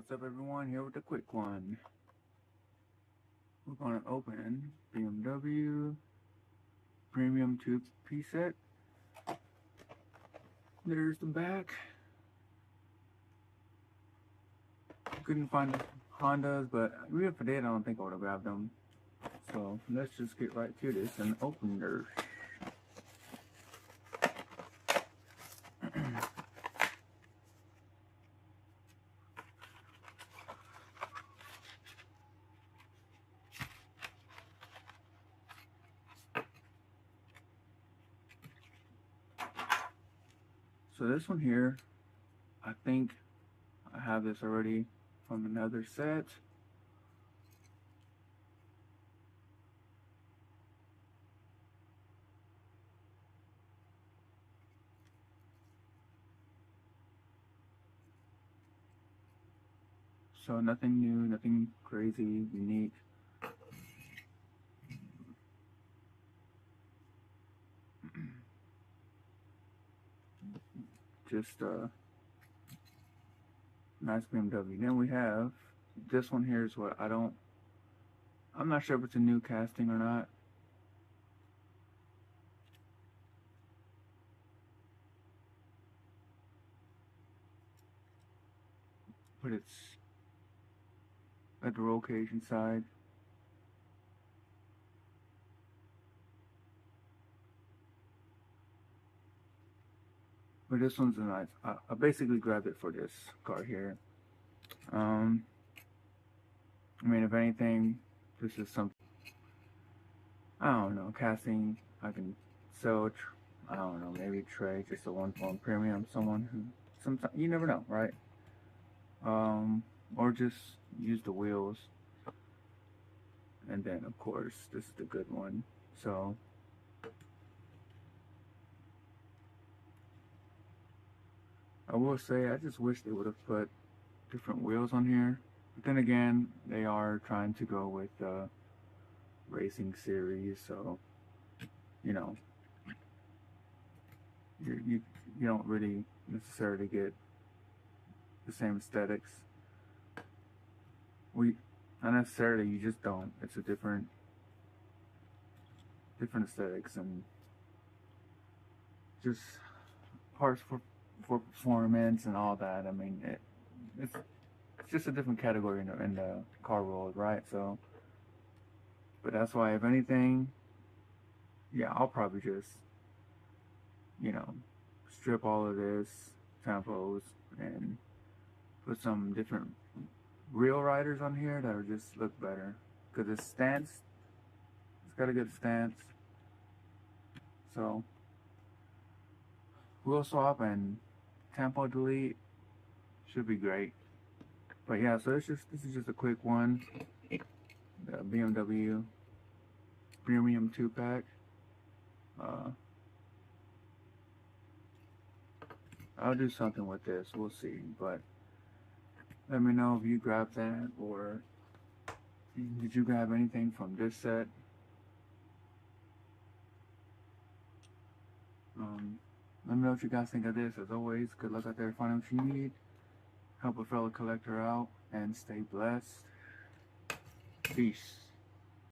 What's up everyone, here with a quick one. We're going to open BMW Premium 2-piece set. There's the back. Couldn't find the Hondas, but even if I did, I don't think I would have grabbed them. So let's just get right to this and open her. So this one here, I think I have this already from another set. So nothing new, nothing crazy, unique. Just nice BMW. Then we have this one here is what I'm not sure if it's a new casting or not. But it's at the roll cage inside. But this one's a nice. I basically grabbed it for this car here. I mean, if anything, this is something. I don't know, casting. I can sell. I don't know, maybe trade just a one-form premium. Someone who sometimes you never know, right? Or just use the wheels. And then, of course, this is the good one. So. I will say, I just wish they would have put different wheels on here. But then again, they are trying to go with the racing series, so you know, you don't really necessarily get the same aesthetics. Not necessarily, you just don't. It's a different aesthetics and just parts for performance and all that. I mean, it's just a different category in the car world, right? So, but that's why, if anything, yeah, I'll probably just, strip all of this tampos and put some different real riders on here that would just look better. Because it's got a good stance. So, wheel swap and tampo delete should be great. But yeah, so this is just a quick one. The BMW Premium 2-pack. I'll do something with this, we'll see. But let me know if you grabbed that, or did you grab anything from this set? Let me know what you guys think of this. As always, good luck out there finding what you need. Help a fellow collector out and stay blessed. Peace.